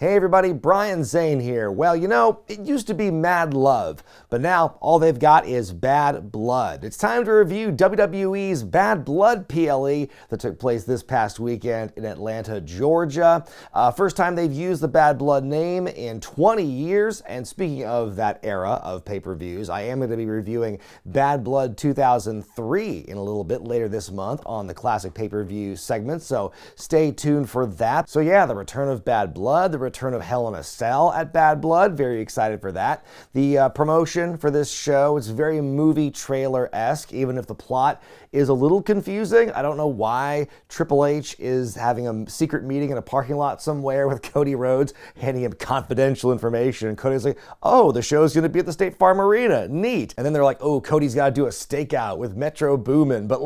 Hey everybody, Brian Zane here. Well, it used to be Mad Love, but now all they've got is Bad Blood. It's time to review WWE's Bad Blood PLE that took place this past weekend in Atlanta, Georgia. First time they've used the Bad Blood name in 20 years, and speaking of that era of pay-per-views, I am going to be reviewing Bad Blood 2003 in a little bit later this month on the classic pay-per-view segment, so stay tuned for that. So yeah, the return of Bad Blood, the return of Hell in a Cell at Bad Blood. Very excited for that. The promotion for this show is very movie trailer-esque, even if the plot is a little confusing. I don't know why Triple H is having a secret meeting in a parking lot somewhere with Cody Rhodes, handing him confidential information. And Cody's like, oh, the show's going to be at the State Farm Arena. Neat. And then they're like, oh, Cody's got to do a stakeout with Metro Boomin. But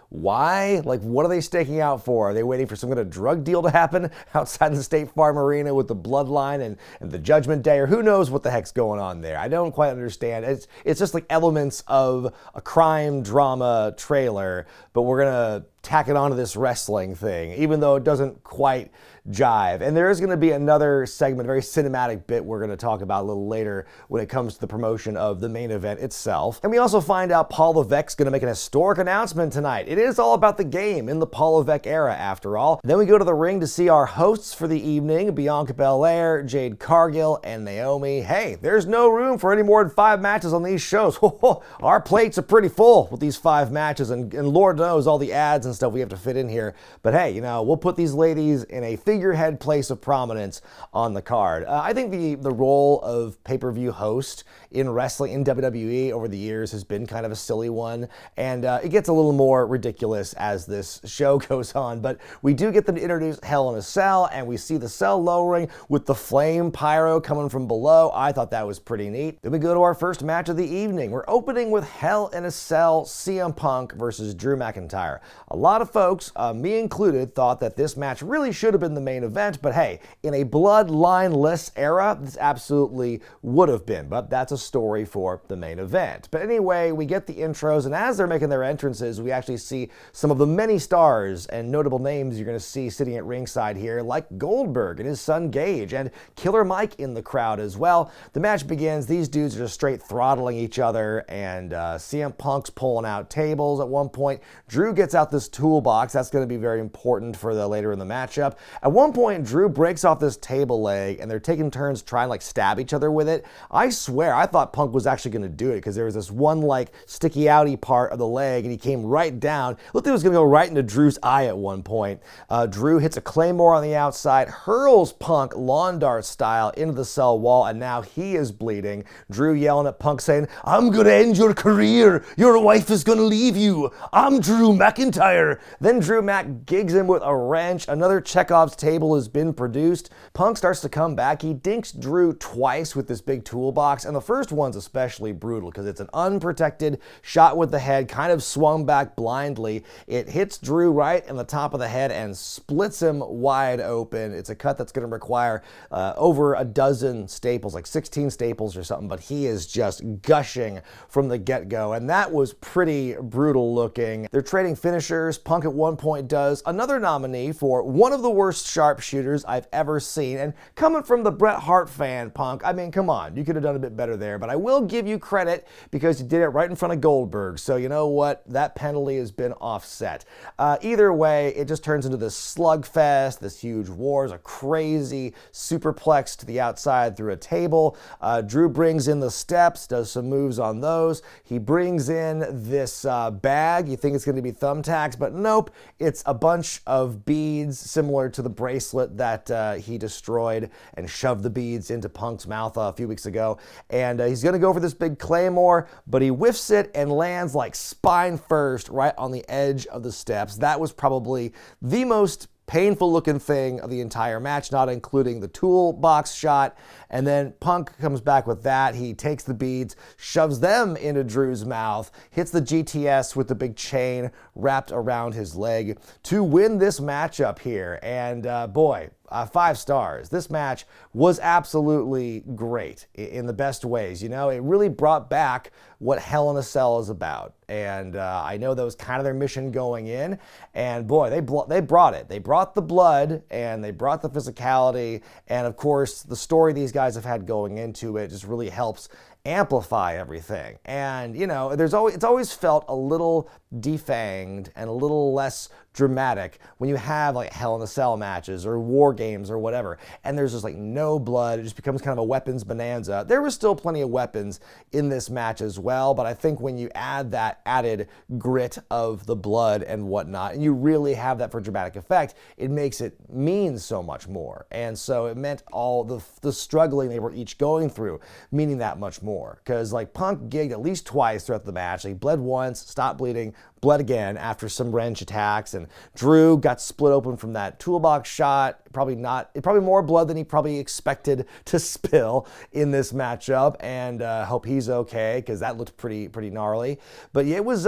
why? What are they staking out for? Are they waiting for some kind of drug deal to happen outside the State Farm Arena with the Bloodline and the Judgment Day? Or who knows what the heck's going on there? I don't quite understand. It's just like elements of a crime drama trailer, but we're going to tack it onto this wrestling thing, even though it doesn't quite jive. And there is going to be another segment, a very cinematic bit we're going to talk about a little later when it comes to the promotion of the main event itself. And we also find out Paul Levesque's going to make an historic announcement tonight. It is all about the game in the Paul Levesque era, after all. Then we go to the ring to see our hosts for the evening, Bianca Belair, Jade Cargill, and Naomi. Hey, there's no room for any more than 5 matches on these shows. Our plates are pretty full with these 5 matches, and Lord knows all the ads and stuff we have to fit in here. But hey, we'll put these ladies in a figurehead place of prominence on the card. I think the role of pay-per-view host in wrestling, in WWE over the years, has been kind of a silly one, and it gets a little more ridiculous as this show goes on. But we do get them to introduce Hell in a Cell, and we see the cell lowering with the flame pyro coming from below. I thought that was pretty neat. Then we go to our first match of the evening. We're opening with Hell in a Cell, CM Punk versus Drew McIntyre. A lot of folks, me included, thought that this match really should have been the main event, but hey, in a bloodline-less era, this absolutely would have been, but that's a story for the main event. But anyway, we get the intros, and as they're making their entrances, we actually see some of the many stars and notable names you're going to see sitting at ringside here, like Goldberg and his son Gage, and Killer Mike in the crowd as well. The match begins. These dudes are just straight throttling each other, and CM Punk's pulling out tables at one point. Drew gets out this toolbox. That's going to be very important for the later in the matchup. At one point, Drew breaks off this table leg, and they're taking turns trying to stab each other with it. I swear, I thought Punk was actually going to do it, because there was this one sticky outy part of the leg, and he came right down. Looked like it was going to go right into Drew's eye at one point. Drew hits a claymore on the outside, hurls Punk lawn dart style into the cell wall, and now he is bleeding. Drew yelling at Punk saying, I'm going to end your career. Your wife is going to leave you. I'm Drew McIntyre. Then Drew Mac gigs him with a wrench. Another Chekhov's table has been produced. Punk starts to come back. He dinks Drew twice with this big toolbox, and the first one's especially brutal because it's an unprotected shot with the head, kind of swung back blindly. It hits Drew right in the top of the head and splits him wide open. It's a cut that's going to require over a dozen staples, 16 staples or something, but he is just gushing from the get-go, and that was pretty brutal looking. They're trading finishers. Punk at one point does another nominee for one of the worst sharpshooters I've ever seen, and coming from the Bret Hart fan, Punk, I mean, come on, you could have done a bit better there, but I will give you credit because you did it right in front of Goldberg, so you know what, that penalty has been offset. Either way, it just turns into this slugfest, this huge war, a crazy superplex to the outside through a table. Drew brings in the steps, does some moves on those. He brings in this bag. You think it's going to be thumbtacks, but nope, it's a bunch of beads similar to the bracelet that he destroyed and shoved the beads into Punk's mouth a few weeks ago. And he's going to go for this big claymore, but he whiffs it and lands spine first right on the edge of the steps. That was probably the most painful looking thing of the entire match, not including the toolbox shot. And then Punk comes back with that. He takes the beads, shoves them into Drew's mouth, hits the GTS with the big chain wrapped around his leg to win this matchup here. And boy, 5 stars. This match was absolutely great in the best ways. You know, it really brought back what Hell in a Cell is about. And I know that was kind of their mission going in. And boy, they brought it. They brought the blood and they brought the physicality. And of course, the story these guys have had going into it just really helps amplify everything. And you know, it's always felt a little defanged and a little less dramatic when you have like Hell in a Cell matches or War Games or whatever, and there's just like no blood. It just becomes kind of a weapons bonanza. There was still plenty of weapons in this match as well, but I think when you add that added grit of the blood and whatnot, and you really have that for dramatic effect, it makes it mean so much more. And so it meant all the struggling they were each going through, meaning that much more. Because like Punk gigged at least twice throughout the match. He bled once, stopped bleeding, bled again after some wrench attacks, and Drew got split open from that toolbox shot. Probably more blood than he probably expected to spill in this matchup, and hope he's okay, because that looked pretty gnarly. But it was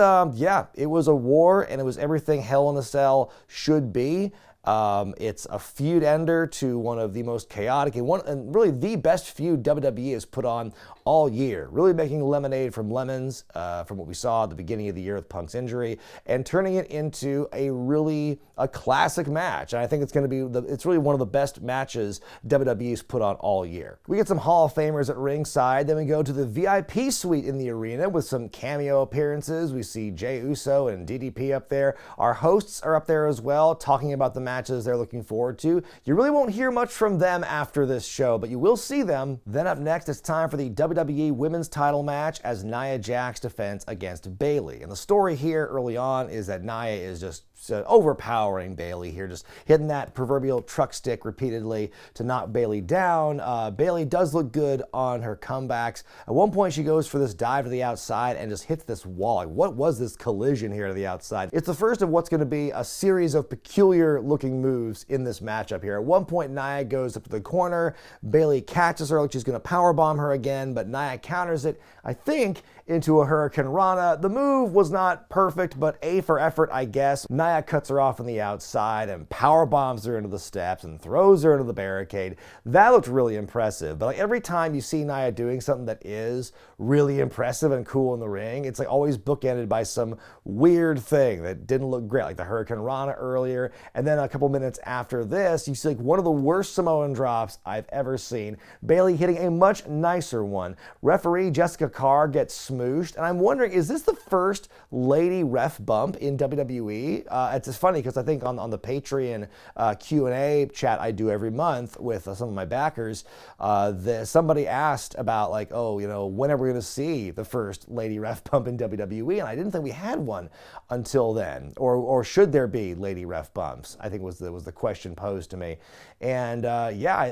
it was a war, and it was everything Hell in a Cell should be. It's a feud ender to one of the most chaotic and really the best feud WWE has put on all year, really making lemonade from lemons from what we saw at the beginning of the year with Punk's injury, and turning it into a classic match. And I think it's going to be it's really one of the best matches WWE's put on all year. We get some Hall of Famers at ringside, then we go to the VIP suite in the arena with some cameo appearances. We see Jey Uso and DDP up there. Our hosts are up there as well, talking about the matches they're looking forward to. You really won't hear much from them after this show, but you will see them. Then up next, it's time for the WWE Women's Title match as Nia Jax defends against Bayley. And the story here early on is that Nia is just overpowering Bayley here, just hitting that proverbial truck stick repeatedly to knock Bayley down. Bayley does look good on her comebacks. At one point, she goes for this dive to the outside and just hits this wall. Like, what was this collision here to the outside? It's the first of what's going to be a series of peculiar looking moves in this matchup here. At one point, Nia goes up to the corner. Bayley catches her like she's going to powerbomb her again, but Nia counters it, I think, into a Hurricane Rana. The move was not perfect, but A for effort, I guess. Nia cuts her off on the outside and power bombs her into the steps and throws her into the barricade. That looked really impressive. But like every time you see Nia doing something that is really impressive and cool in the ring, it's like always bookended by some weird thing that didn't look great, like the Hurricane Rana earlier. And then a couple minutes after this, you see like one of the worst Samoan drops I've ever seen. Bayley hitting a much nicer one. Referee Jessica Carr gets smooshed, and I'm wondering, is this the first lady ref bump in WWE? It's just funny because I think on the Patreon Q&A chat I do every month with some of my backers, somebody asked about like, oh, you know, when are we going to see the first lady ref bump in WWE? And I didn't think we had one until then, or should there be lady ref bumps? I think was the question posed to me. And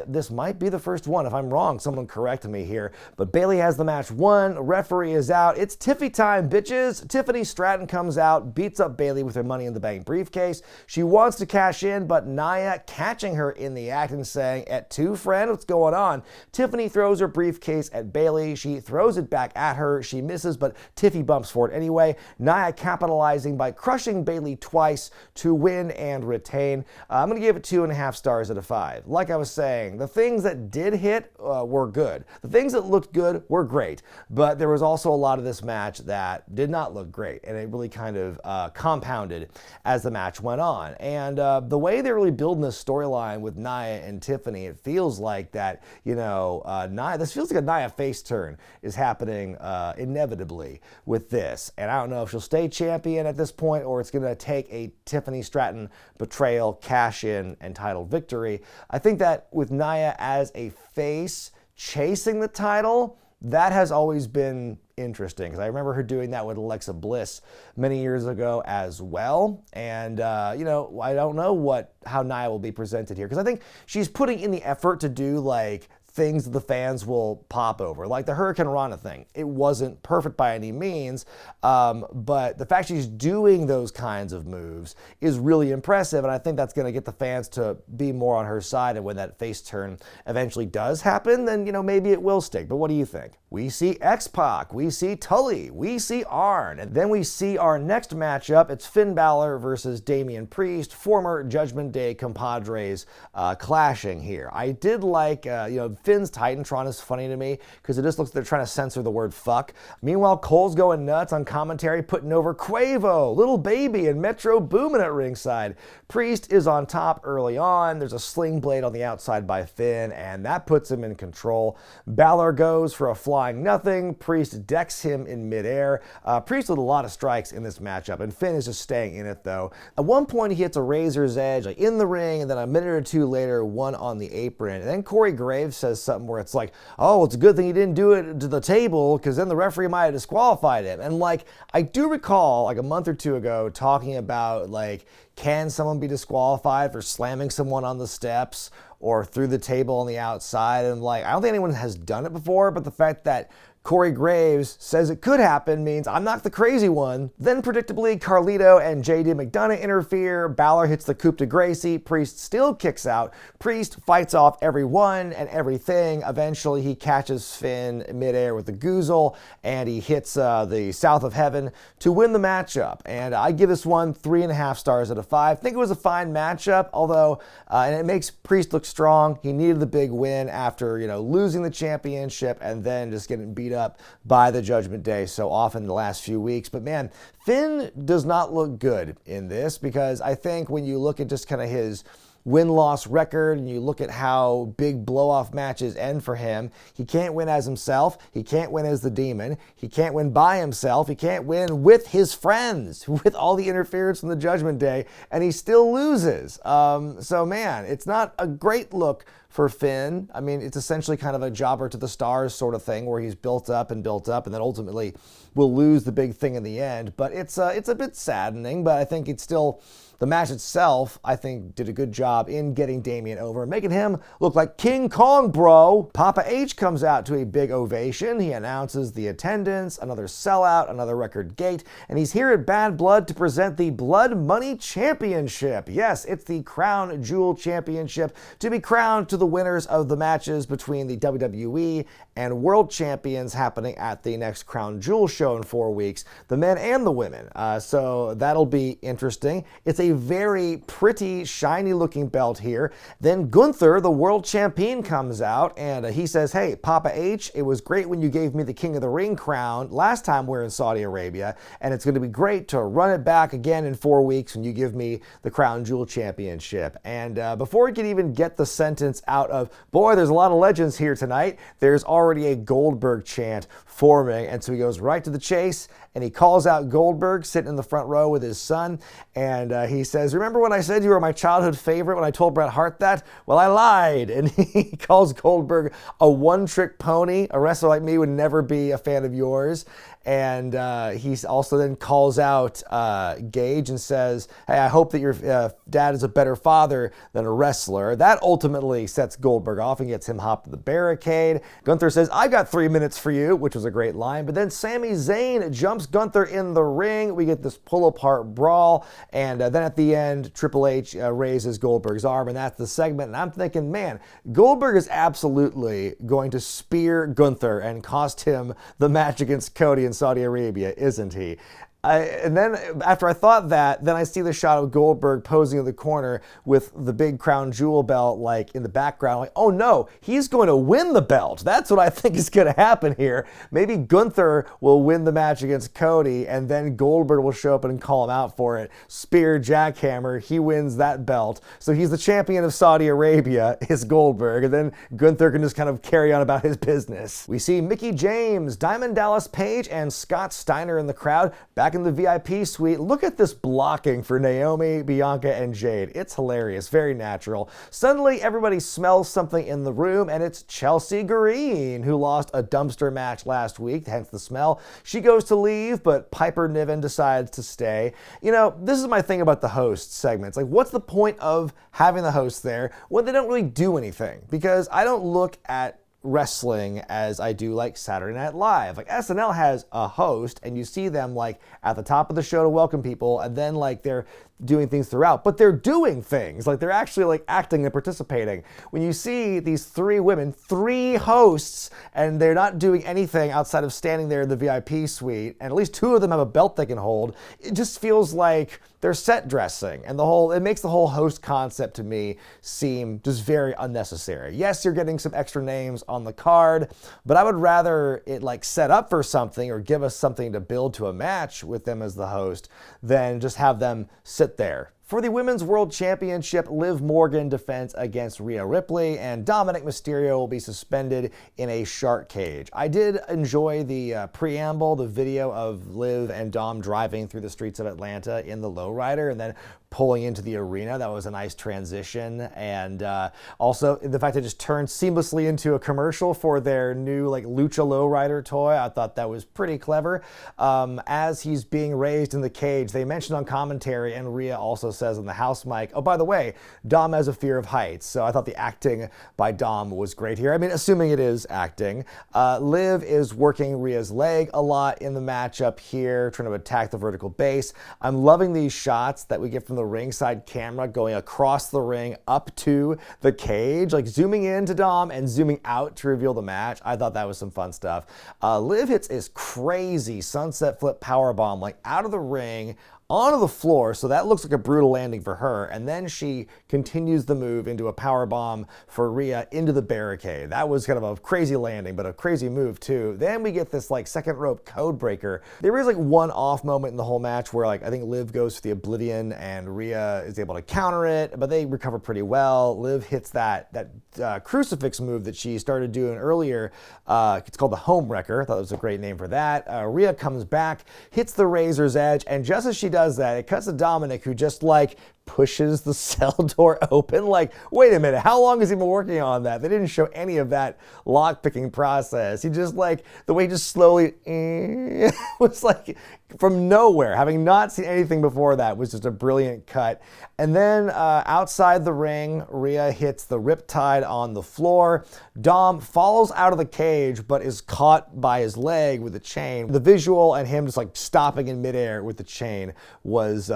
this might be the first one. If I'm wrong, someone correct me here. But Bayley has the match won. Referee is out. It's Tiffy time, bitches. Tiffany Stratton comes out, beats up Bayley with her Money in the Bank briefcase. She wants to cash in, but Nia catching her in the act and saying, "At two, friend, what's going on?" Tiffany throws her briefcase at Bayley. She throws it back at her. She misses, but Tiffy bumps for it anyway. Nia capitalizing by crushing Bayley twice to win and retain. I'm going to give it 2.5 stars out of 5. Like I was saying, the things that did hit were good. The things that looked good were great, but there was also a lot of this match that did not look great, and it really kind of compounded as the match went on. And the way they're really building this storyline with Nia and Tiffany, it feels like that, this feels like a Nia face turn is happening inevitably with this. And I don't know if she'll stay champion at this point, or it's going to take a Tiffany Stratton betrayal, cash in, and title victory. I think that with Nia as a face chasing the title, that has always been interesting, because I remember her doing that with Alexa Bliss many years ago as well. And I don't know how Nia will be presented here, because I think she's putting in the effort to do like things that the fans will pop over, like the Hurricane Rana thing. It wasn't perfect by any means, but the fact she's doing those kinds of moves is really impressive, and I think that's going to get the fans to be more on her side, and when that face turn eventually does happen, then, maybe it will stick. But what do you think? We see X-Pac, we see Tully, we see Arn, and then we see our next matchup. It's Finn Balor versus Damian Priest, former Judgment Day compadres clashing here. I did like, Finn's Titantron is funny to me because it just looks like they're trying to censor the word fuck. Meanwhile, Cole's going nuts on commentary, putting over Quavo, Little Baby, and Metro Boomin at ringside. Priest is on top early on. There's a sling blade on the outside by Finn, and that puts him in control. Balor goes for a flying nothing. Priest decks him in midair. Priest with a lot of strikes in this matchup, and Finn is just staying in it, though. At one point, he hits a razor's edge in the ring, and then a minute or two later, one on the apron. And then Corey Graves says something where it's like, oh, it's a good thing he didn't do it to the table, because then the referee might have disqualified him. And I do recall a month or two ago talking about can someone be disqualified for slamming someone on the steps or through the table on the outside? And I don't think anyone has done it before, but the fact that Corey Graves says it could happen means I'm not the crazy one. Then predictably, Carlito and JD McDonough interfere. Balor hits the coup de Gracie. Priest still kicks out. Priest fights off everyone and everything. Eventually, he catches Finn midair with the Goozle, and he hits the South of Heaven to win the matchup. And I give this one 3.5 stars out of 5. I think it was a fine matchup, although, and it makes Priest look strong. He needed the big win after, losing the championship and then just getting beat up by the Judgment Day so often the last few weeks. But man, Finn does not look good in this, because I think when you look at just kind of his win-loss record and you look at how big blow-off matches end for him, he can't win as himself, he can't win as the Demon, he can't win by himself, he can't win with his friends, with all the interference from the Judgment Day, and he still loses. So man, it's not a great look for Finn. I mean, it's essentially kind of a jobber to the stars sort of thing, where he's built up, and then ultimately will lose the big thing in the end. But it's a bit saddening, but I think it's still, the match itself, I think, did a good job in getting Damian over, making him look like King Kong, bro. Papa H comes out to a big ovation. He announces the attendance, another sellout, another record gate, and he's here at Bad Blood to present the Blood Money Championship. Yes, it's the Crown Jewel Championship to be crowned to the winners of the matches between the WWE and World Champions happening at the next Crown Jewel show in 4 weeks, the men and the women. So that'll be interesting. It's a very pretty, shiny looking belt here. Then Gunther, the world champion, comes out, and he says, hey, Papa H, it was great when you gave me the King of the Ring crown last time we were in Saudi Arabia, and it's going to be great to run it back again in 4 weeks when you give me the Crown Jewel Championship. And before he can even get the sentence out of, boy, there's a lot of legends here tonight, there's already a Goldberg chant forming, and so he goes right to the chase, and he calls out Goldberg sitting in the front row with his son, and he says, remember when I said you were my childhood favorite when I told Bret Hart that? Well, I lied. And he calls Goldberg a one-trick pony. A wrestler like me would never be a fan of yours. And he also then calls out Gage and says, hey, I hope that your dad is a better father than a wrestler. That ultimately sets Goldberg off and gets him hopped to the barricade. Gunther says, I got 3 minutes for you, which was a great line. But then Sami Zayn jumps Gunther in the ring. We get this pull-apart brawl. And then at the end, Triple H raises Goldberg's arm, and that's the segment. And I'm thinking, man, Goldberg is absolutely going to spear Gunther and cost him the match against Cody in Saudi Arabia, isn't he? And then after I thought that, then I see the shot of Goldberg posing in the corner with the big crown jewel belt in the background. Oh no, he's going to win the belt. That's what I think is going to happen here. Maybe Gunther will win the match against Cody, and then Goldberg will show up and call him out for it. Spear, jackhammer, he wins that belt. So he's the champion of Saudi Arabia, is Goldberg, and then Gunther can just kind of carry on about his business. We see Mickie James, Diamond Dallas Page, and Scott Steiner in the crowd, back in the VIP suite. Look at this blocking for Naomi, Bianca, and Jade. It's hilarious, very natural. Suddenly, everybody smells something in the room, and it's Chelsea Green, who lost a dumpster match last week, hence the smell. She goes to leave, but Piper Niven decides to stay. This is my thing about the host segments. What's the point of having the host there when they don't really do anything? Because I don't look at wrestling as I do like Saturday Night Live. Like SNL has a host and you see them like at the top of the show to welcome people, and then like they're doing things throughout, but they're doing things. Like they're actually like acting and participating. When you see these three women, three hosts, and they're not doing anything outside of standing there in the VIP suite, and at least two of them have a belt they can hold, it just feels like they're set dressing, and it makes the whole host concept to me seem just very unnecessary. Yes, you're getting some extra names on the card, but I would rather it like set up for something or give us something to build to a match with them as the host than just have them sit there. For the Women's World Championship, Liv Morgan defends against Rhea Ripley, and Dominic Mysterio will be suspended in a shark cage. I did enjoy the preamble, the video of Liv and Dom driving through the streets of Atlanta in the lowrider and then pulling into the arena. That was a nice transition. And also the fact that it just turned seamlessly into a commercial for their new like Lucha Lowrider toy. I thought that was pretty clever. As he's being raised in the cage, they mentioned on commentary, and Rhea also says on the house mic, oh, by the way, Dom has a fear of heights. So I thought the acting by Dom was great here. I mean, assuming it is acting. Liv is working Rhea's leg a lot in the matchup here, trying to attack the vertical base. I'm loving these shots that we get from the ringside camera going across the ring up to the cage, like zooming into Dom and zooming out to reveal the match. I thought that was some fun stuff. Liv hits this crazy sunset flip powerbomb like out of the ring onto the floor, so that looks like a brutal landing for her, and then she continues the move into a powerbomb for Rhea into the barricade. That was kind of a crazy landing, but a crazy move too. Then we get this like second rope code breaker. There is like one off moment in the whole match where like I think Liv goes for the Oblivion and Rhea is able to counter it, but they recover pretty well. Liv hits that crucifix move that she started doing earlier. It's called the Home Wrecker. I thought it was a great name for that. Rhea comes back, hits the Razor's Edge, and just as she does that, it cuts to Dominic, who just like pushes the cell door open. Like, wait a minute, how long has he been working on that? They didn't show any of that lock-picking process. He just like, the way he just slowly was like from nowhere, having not seen anything before that, was just a brilliant cut. And then outside the ring, Rhea hits the Riptide on the floor. Dom falls out of the cage, but is caught by his leg with the chain. The visual and him just like stopping in midair with the chain was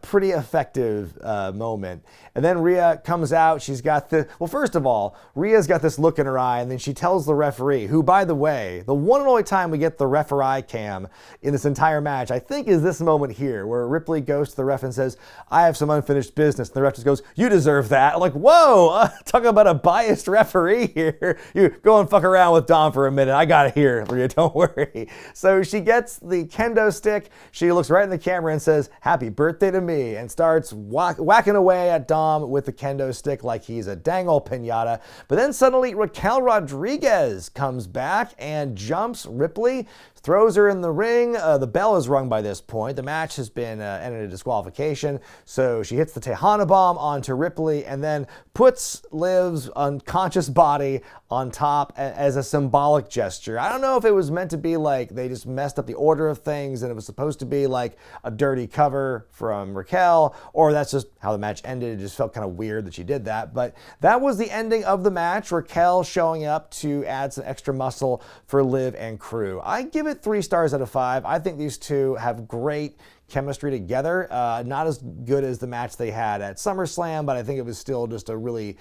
pretty effective moment. And then Rhea comes out. She's got first of all, Rhea's got this look in her eye, and then she tells the referee, who, by the way, the one and only time we get the referee cam in this entire match, I think, is this moment here, where Ripley goes to the ref and says, I have some unfinished business. And the ref just goes, you deserve that. I'm like, whoa, talk about a biased referee here. You go and fuck around with Dom for a minute. I got it here, Rhea, don't worry. So she gets the kendo stick. She looks right in the camera and says, happy birthday to me, and starts whacking away at Dom with the kendo stick like he's a dang old pinata. But then suddenly Raquel Rodriguez comes back and jumps Ripley, throws her in the ring. The bell is rung by this point. The match has been ended in disqualification. So she hits the Tejana bomb onto Ripley and then puts Liv's unconscious body on top as a symbolic gesture. I don't know if it was meant to be like they just messed up the order of things and it was supposed to be like a dirty cover from Raquel, or that's just how the match ended. It just felt kind of weird that she did that. But that was the ending of the match. Raquel showing up to add some extra muscle for Liv and crew. I give it 3 stars out of 5. I think these two have great chemistry together. Not as good as the match they had at SummerSlam, but I think it was still just a really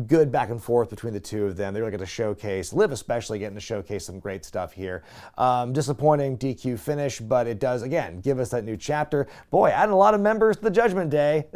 good back and forth between the two of them. They really get to showcase, Liv especially getting to showcase some great stuff here. Disappointing DQ finish, but it does, again, give us that new chapter. Boy, adding a lot of members to the Judgment Day.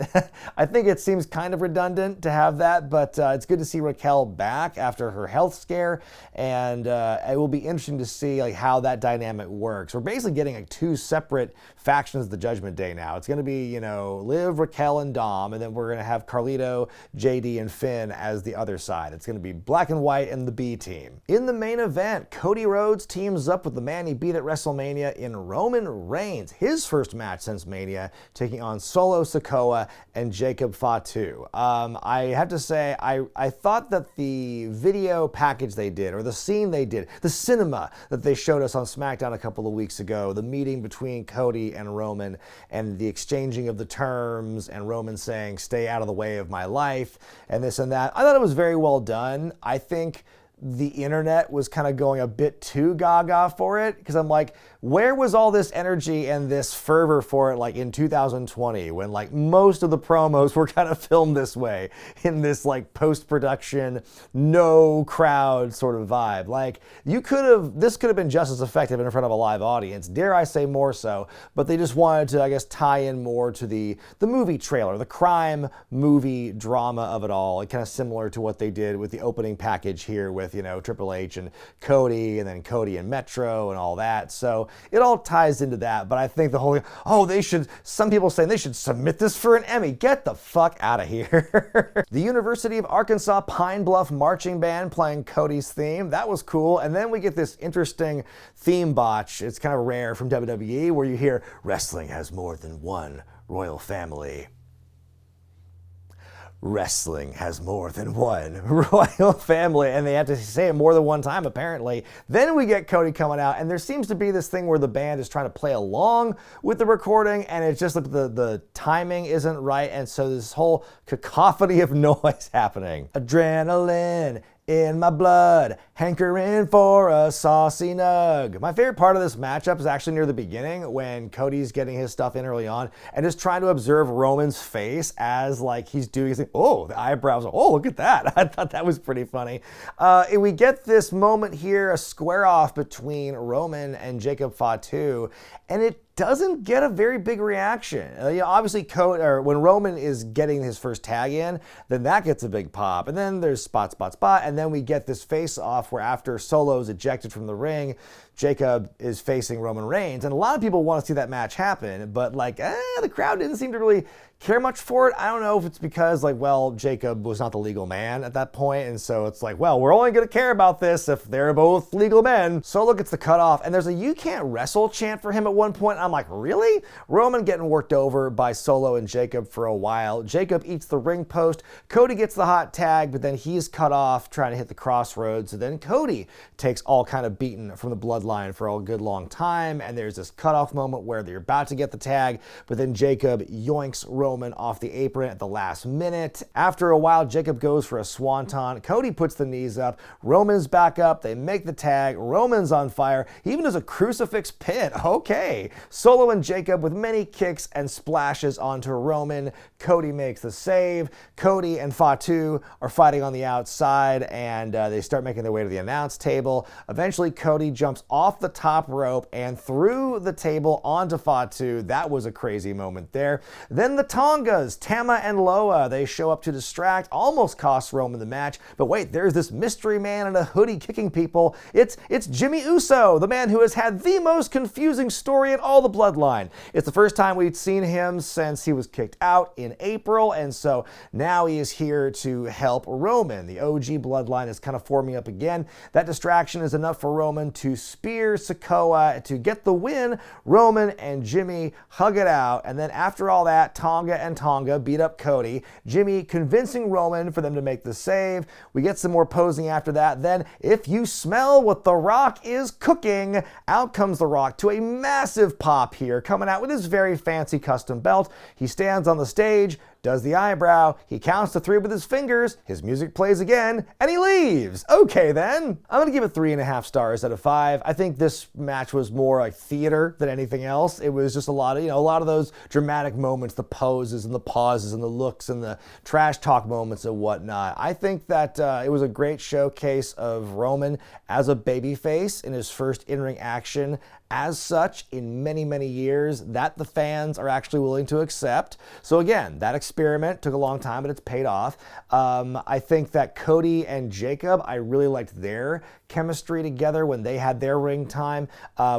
I think it seems kind of redundant to have that, but it's good to see Raquel back after her health scare, and it will be interesting to see like how that dynamic works. We're basically getting like 2 separate factions of the Judgment Day now. It's going to be, Liv, Raquel, and Dom, and then we're going to have Carlito, JD, and Finn as the other side. It's going to be Black and White and the B team. In the main event, Cody Rhodes teams up with the man he beat at WrestleMania in Roman Reigns, his first match since Mania, taking on Solo Sikoa and Jacob Fatu. I have to say, I thought that the video package they did, or the scene they did, the cinema that they showed us on SmackDown a couple of weeks ago, the meeting between Cody and Roman and the exchanging of the terms and Roman saying, stay out of the way of my life and this and that. I thought it was very well done. I think the internet was kind of going a bit too gaga for it, because I'm like, where was all this energy and this fervor for it like in 2020 when like most of the promos were kind of filmed this way, in this like post-production, no crowd sort of vibe? Like, this could have been just as effective in front of a live audience, dare I say more so, but they just wanted to, I guess, tie in more to the movie trailer, the crime movie drama of it all, kind of similar to what they did with the opening package here with, Triple H and Cody, and then Cody and Metro and all that. So it all ties into that. But I think the whole, some people saying they should submit this for an Emmy. Get the fuck out of here. The University of Arkansas Pine Bluff Marching Band playing Cody's theme. That was cool. And then we get this interesting theme botch. It's kind of rare from WWE, where you hear, wrestling has more than one royal family. Wrestling has more than one royal family, and they have to say it more than one time apparently. Then we get Cody coming out, and there seems to be this thing where the band is trying to play along with the recording, and it's just like the timing isn't right, and so this whole cacophony of noise happening. Adrenaline in my blood, hankering for a saucy nug. My favorite part of this matchup is actually near the beginning, when Cody's getting his stuff in early on and just trying to observe Roman's face as like he's doing his thing. Oh, the eyebrows. Oh, look at that. I thought that was pretty funny. And we get this moment here, a square off between Roman and Jacob Fatu, and it doesn't get a very big reaction. Obviously, when Roman is getting his first tag in, then that gets a big pop. And then there's spot, and then we get this face-off where after Solo's ejected from the ring, Jacob is facing Roman Reigns. And a lot of people want to see that match happen, but the crowd didn't seem to really care much for it. I don't know if it's because Jacob was not the legal man at that point, and so it's like, well, we're only going to care about this if they're both legal men. Solo gets the cutoff, and there's a "you can't wrestle" chant for him at one point. I'm like, really? Roman getting worked over by Solo and Jacob for a while. Jacob eats the ring post. Cody gets the hot tag, but then he's cut off trying to hit the crossroads. So then Cody takes all kind of beaten from the bloodline for a good long time, and there's this cutoff moment where they're about to get the tag, but then Jacob yoinks Roman off the apron at the last minute. After a while, Jacob goes for a swanton. Cody puts the knees up. Roman's back up. They make the tag. Roman's on fire. He even does a crucifix pin. Okay. Solo and Jacob with many kicks and splashes onto Roman. Cody makes the save. Cody and Fatu are fighting on the outside, and they start making their way to the announce table. Eventually, Cody jumps off the top rope and through the table onto Fatu. That was a crazy moment there. Then the Tongas, Tama and Loa, they show up to distract, almost cost Roman the match. But wait, there's this mystery man in a hoodie kicking people. It's Jimmy Uso, the man who has had the most confusing story in all the bloodline. It's the first time we'd seen him since he was kicked out in April, and so now he is here to help Roman. The OG bloodline is kind of forming up again. That distraction is enough for Roman to spear Sikoa to get the win. Roman and Jimmy hug it out, and then after all that, Tonga beat up Cody. Jimmy convincing Roman for them to make the save. We get some more posing after that. Then, if you smell what The Rock is cooking, out comes The Rock to a massive pop here, coming out with his very fancy custom belt. He stands on the stage, does the eyebrow, he counts to 3 with his fingers, his music plays again, and he leaves. Okay then. I'm gonna give it 3.5 stars out of 5. I think this match was more like theater than anything else. It was just a lot of those dramatic moments, the poses and the pauses and the looks and the trash talk moments and whatnot. I think that it was a great showcase of Roman as a babyface in his first in-ring action as such in many, many years that the fans are actually willing to accept. So again, that experiment took a long time, but it's paid off. I think that Cody and Jacob, I really liked their chemistry together when they had their ring time.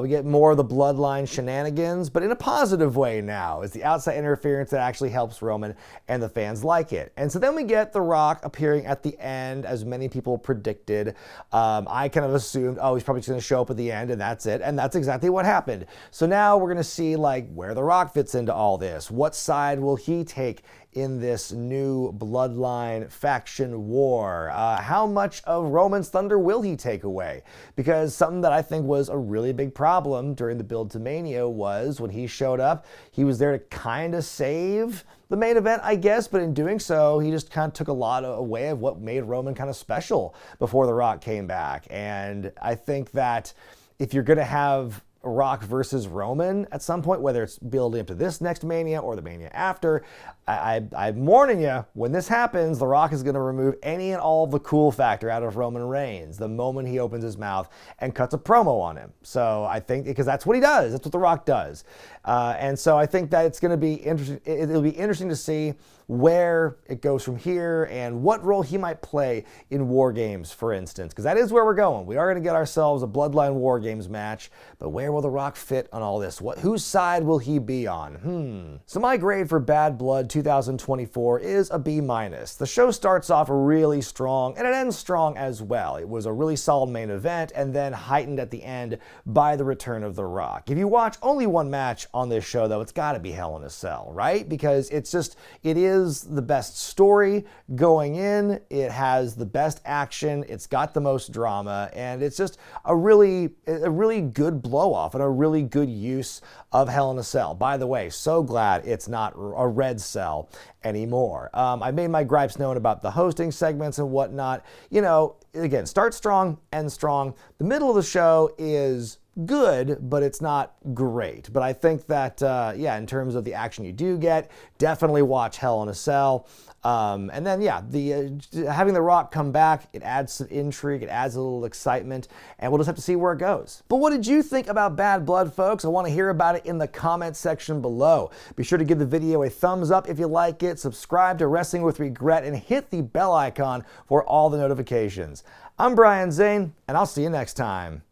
We get more of the bloodline shenanigans, but in a positive way now. It's the outside interference that actually helps Roman, and the fans like it. And so then we get The Rock appearing at the end, as many people predicted. I kind of assumed, oh, he's probably just going to show up at the end, and that's it. And that's exactly what happened. So now we're going to see where The Rock fits into all this. What side will he take in this new bloodline faction war? How much of Roman's thunder will he take away? Because something that I think was a really big problem during the build to Mania was when he showed up, he was there to kind of save the main event, I guess, but in doing so, he just kind of took a lot away of what made Roman kind of special before The Rock came back. And I think that if you're going to have Rock versus Roman at some point, whether it's building up to this next Mania or the Mania after, I'm warning you, when this happens, The Rock is going to remove any and all the cool factor out of Roman Reigns the moment he opens his mouth and cuts a promo on him. So I think, because that's what he does, that's what The Rock does. And so I think that it's going to be interesting. It'll be interesting to see where it goes from here and what role he might play in War Games, for instance, because that is where we're going. We are going to get ourselves a Bloodline War Games match, but where will The Rock fit on all this? Whose side will he be on? So my grade for Bad Blood 2024 is a B-. The show starts off really strong and it ends strong as well. It was a really solid main event and then heightened at the end by the return of The Rock. If you watch only one match on this show, though, it's got to be Hell in a Cell, right? Because it is the best story going in, it has the best action, it's got the most drama, and it's just a really good blow-off and a really good use of Hell in a Cell. By the way, so glad it's not a red cell anymore. I made my gripes known about the hosting segments and whatnot. You know, again, start strong, end strong. The middle of the show is good, but it's not great. But I think that, in terms of the action you do get, definitely watch Hell in a Cell. And then, having The Rock come back, it adds some intrigue, it adds a little excitement, and we'll just have to see where it goes. But what did you think about Bad Blood, folks? I want to hear about it in the comment section below. Be sure to give the video a thumbs up if you like it, subscribe to Wrestling with Regret, and hit the bell icon for all the notifications. I'm Brian Zane, and I'll see you next time.